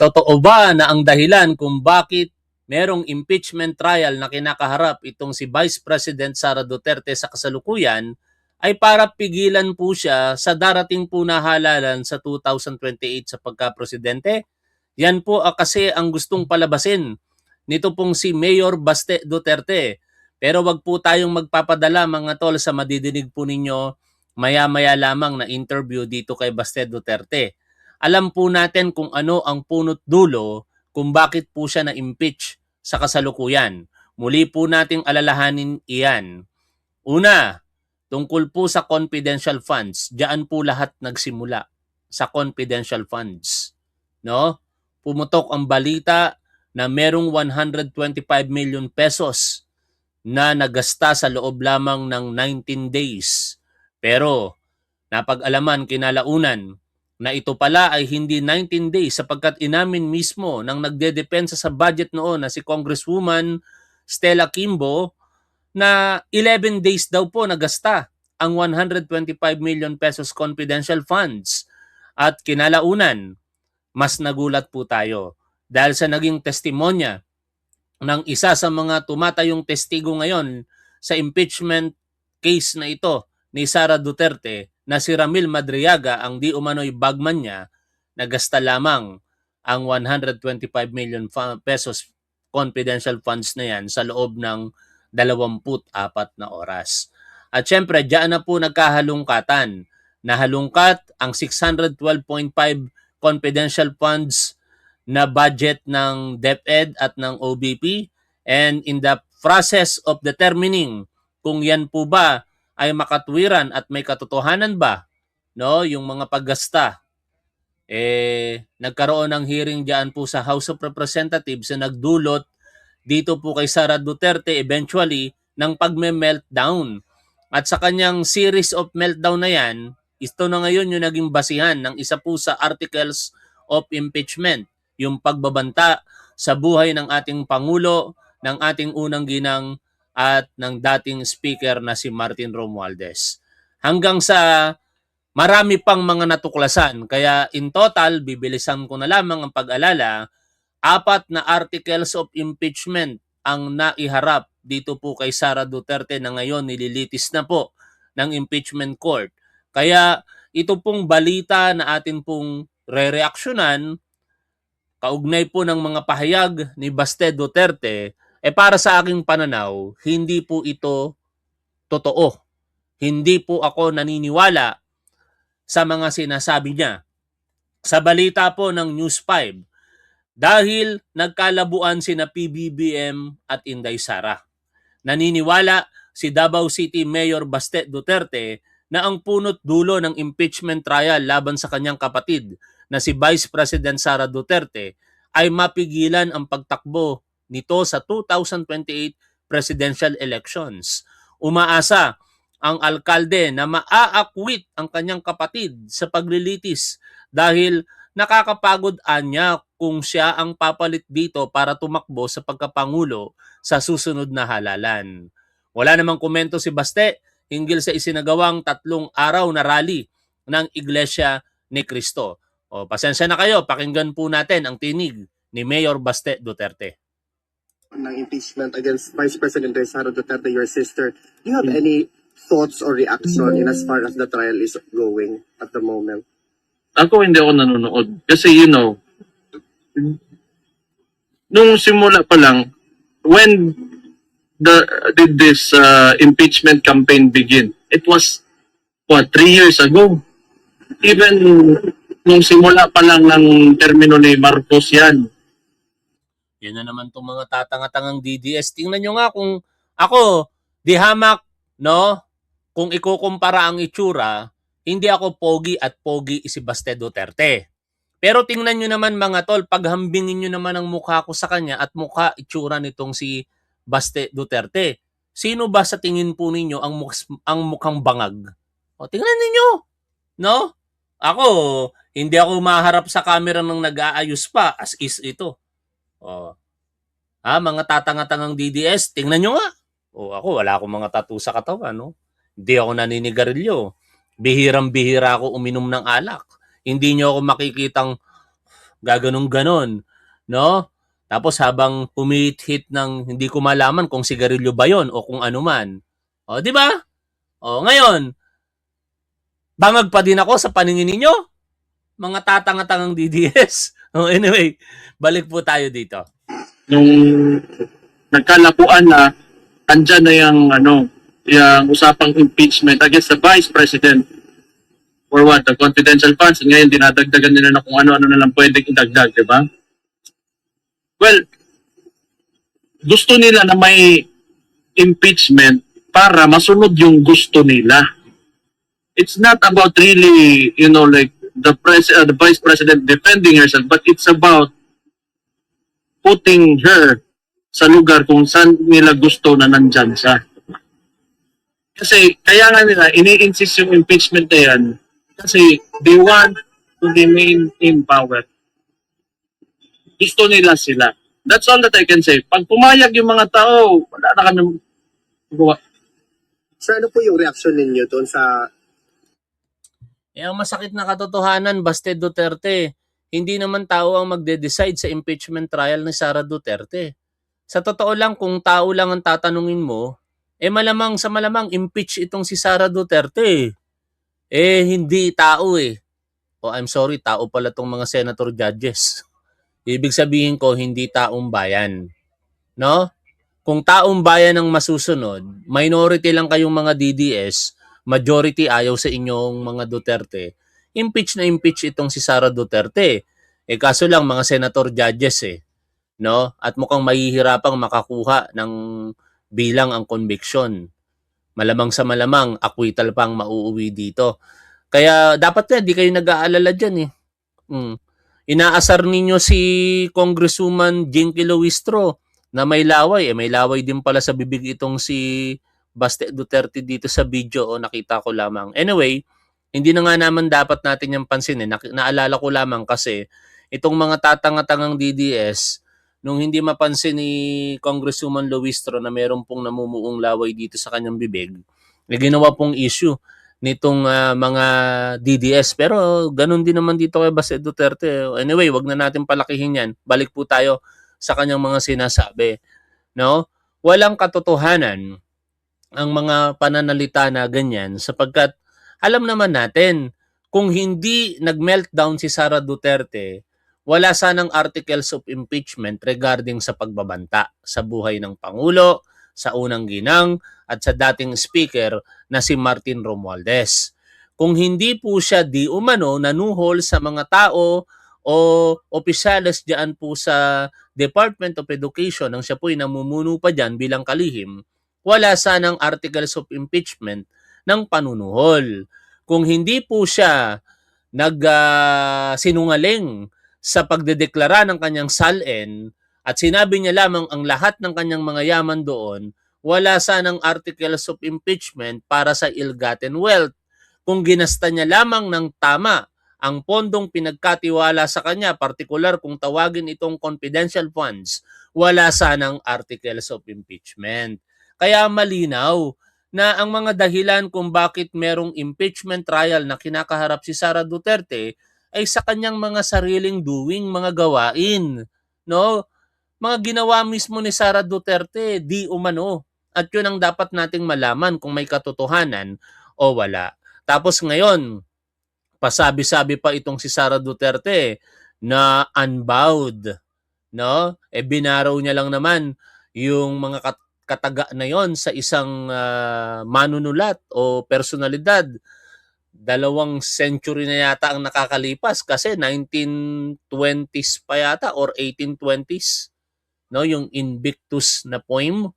Totoo ba na ang dahilan kung bakit merong impeachment trial na kinakaharap itong si Vice President Sara Duterte sa kasalukuyan ay para pigilan po siya sa darating po na halalan sa 2028 sa pagka-presidente? Yan po kasi ang gustong palabasin nito pong si Mayor Baste Duterte. Pero wag po tayong magpapadala mga tol sa madidinig po ninyo maya-maya lamang na interview dito kay Baste Duterte. Alam po natin kung ano ang punot dulo kung bakit po siya na-impeach sa kasalukuyan. Muli po nating alalahanin iyan. Una, tungkol po sa confidential funds. Diyan po lahat nagsimula sa confidential funds. No? Pumutok ang balita na merong 125 million pesos na nagasta sa loob lamang ng 19 days. Pero napag-alaman kinalaunan na ito pala ay hindi 19 days sapagkat inamin mismo ng nagdedepensa sa budget noon na si Congresswoman Stella Kimbo na 11 days daw po nagasta ang 125 million pesos confidential funds. At kinalaunan, mas nagulat po tayo dahil sa naging testimonya ng isa sa mga tumatayong testigo ngayon sa impeachment case na ito ni Sara Duterte na si Ramil Madriaga, ang di umano'y bagman niya, nagasta lamang ang 125 million pesos confidential funds na yan sa loob ng 24 na oras. At syempre, diyan na po nagkahalungkatan. Nahalungkat ang 612.5 confidential funds na budget ng DepEd at ng OBP, and in the process of determining kung yan po ba ay makatwiran at may katotohanan ba, no, yung mga paggasta, nagkaroon ng hearing diyan po sa House of Representatives na nagdulot dito po kay Sara Duterte eventually ng pagme-meltdown. At sa kanyang series of meltdown na yan, ito na ngayon yung naging basihan ng isa po sa articles of impeachment, yung pagbabanta sa buhay ng ating Pangulo, ng ating unang ginang at ng dating speaker na si Martin Romualdez. Hanggang sa marami pang mga natuklasan. Kaya in total, bibilisan ko na lamang ang pag-alala, 4 na articles of impeachment ang naiharap dito po kay Sara Duterte na ngayon nililitis na po ng impeachment court. Kaya ito pong balita na atin pong re-reaksyonan, kaugnay po ng mga pahayag ni Baste Duterte, para sa aking pananaw, hindi po ito totoo. Hindi po ako naniniwala sa mga sinasabi niya. Sa balita po ng News 5, dahil nagkalabuan sina PBBM at Inday Sara. Naniniwala si Davao City Mayor Baste Duterte na ang punot dulo ng impeachment trial laban sa kanyang kapatid na si Vice President Sara Duterte ay mapigilan ang pagtakbo nito sa 2028 presidential elections. Umaasa ang alkalde na maaakwit ang kanyang kapatid sa paglilitis dahil nakakapagod anya kung siya ang papalit dito para tumakbo sa pagkapangulo sa susunod na halalan. Wala namang komento si Baste hinggil sa isinagawang 3 araw na rally ng Iglesia ni Cristo. Pasensya na kayo, pakinggan po natin ang tinig ni Mayor Baste Duterte. Ng impeachment against Vice President Sara Duterte, your sister, do you have any thoughts or reaction in as far as the trial is going at the moment? Ako hindi ako nanonood. Kasi nung simula pa lang, when did this impeachment campaign begin? It was, 3 years ago. Even nung simula pa lang ng termino ni Marcos yan. Yan na naman itong mga tatanga-tangang DDS. Tingnan nyo nga kung ako, di hamak, no? Kung ikukumpara ang itsura, hindi ako pogi at pogi si Baste Duterte. Pero tingnan nyo naman mga tol, paghambingin nyo naman ang mukha ko sa kanya at mukha itsura nitong si Baste Duterte. Sino ba sa tingin po ninyo ang mukhang bangag? Tingnan ninyo, no? Ako, hindi ako maharap sa camera nang nag-aayos pa, as is ito. Mga tatanga-tangang DDS, tingnan nyo nga. Ako, wala akong mga tattoo sa katawan, no? Hindi ako naninigarilyo. Bihirang-bihira ako uminom ng alak. Hindi nyo ako makikitang gaganong-ganon, no? Tapos habang pumihit-hit ng hindi ko malaman kung sigarilyo ba yon o kung ano man. O, di ba? O, ngayon, bangag pa din ako sa paningin ninyo, mga tatanga-tangang DDS. O, anyway, balik po tayo dito. Nung nagkalapuan na, andyan na yung usapang impeachment against the Vice President for what? The confidential funds. Ngayon, dinadagdagan nila na kung ano-ano na lang pwedeng idagdag, di ba? Well, gusto nila na may impeachment para masunod yung gusto nila. It's not about really, like the Vice President defending herself, but it's about putting her sa lugar kung saan nila gusto na nandyan siya. Kasi kaya nga nila ini-insist yung impeachment na yan kasi they want to remain in power. Gusto nila sila. That's all that I can say. Pag pumayag yung mga tao, wala na kami magawa. Sir, ano po yung reaction ninyo doon sa Ang masakit na katotohanan, Baste Duterte, hindi naman tao ang magde-decide sa impeachment trial ni Sara Duterte. Sa totoo lang, kung tao lang ang tatanungin mo, malamang sa malamang impeach itong si Sara Duterte. Hindi tao I'm sorry, tao pala tong mga senator judges. Ibig sabihin ko, hindi taong bayan. No? Kung taong bayan ang masusunod, minority lang kayong mga DDS, majority ayaw sa inyong mga Duterte, impeach na impeach itong si Sara Duterte. Kaso lang mga senator judges no? At mukhang mahihirapang makakuha ng bilang ang conviction. Malamang sa malamang, acquittal pang mauuwi dito. Kaya dapat di kayo nag-aalala dyan Inaasar ninyo si Congresswoman Jinky Luistro na may laway. May laway din pala sa bibig itong si Baste Duterte dito sa video nakita ko lamang. Anyway, hindi na nga naman dapat natin yung pansinin. Naalala ko lamang kasi itong mga tatanga-tangang DDS, nung hindi mapansin ni Congresswoman Luistro na meron pong namumuong laway dito sa kanyang bibig, ginawa pong issue nitong mga DDS. Pero ganun din naman dito kay Baste Duterte. Anyway, wag na natin palakihin yan. Balik po tayo sa kanyang mga sinasabi. No? Walang katotohanan ang mga pananalita na ganyan sapagkat alam naman natin kung hindi nag-meltdown si Sara Duterte, wala sanang articles of impeachment regarding sa pagbabanta sa buhay ng Pangulo, sa unang ginang at sa dating speaker na si Martin Romualdez. Kung hindi po siya di umano nanuhol sa mga tao o opisyales diyan po sa Department of Education nang siya po'y namumuno pa diyan bilang kalihim, wala sanang articles of impeachment ng panunuhol. Kung hindi po siya sinungaling sa pagdedeklara ng kanyang SALN at sinabi niya lamang ang lahat ng kanyang mga yaman doon, wala sanang articles of impeachment para sa ill-gotten wealth. Kung ginasta niya lamang ng tama ang pondong pinagkatiwala sa kanya, partikular kung tawagin itong confidential funds, wala sanang articles of impeachment. Kaya malinaw na ang mga dahilan kung bakit merong impeachment trial na kinakaharap si Sara Duterte ay sa kanyang mga sariling doing, mga gawain. No? Mga ginawa mismo ni Sara Duterte, di umano. At yun ang dapat nating malaman kung may katotohanan o wala. Tapos ngayon, pasabi-sabi pa itong si Sara Duterte na unbowed. No? Binaraw niya lang naman yung mga kataga na yon sa isang manunulat o personalidad. 2 century na yata ang nakakalipas kasi 1920s pa yata or 1820s, no, yung Invictus na poem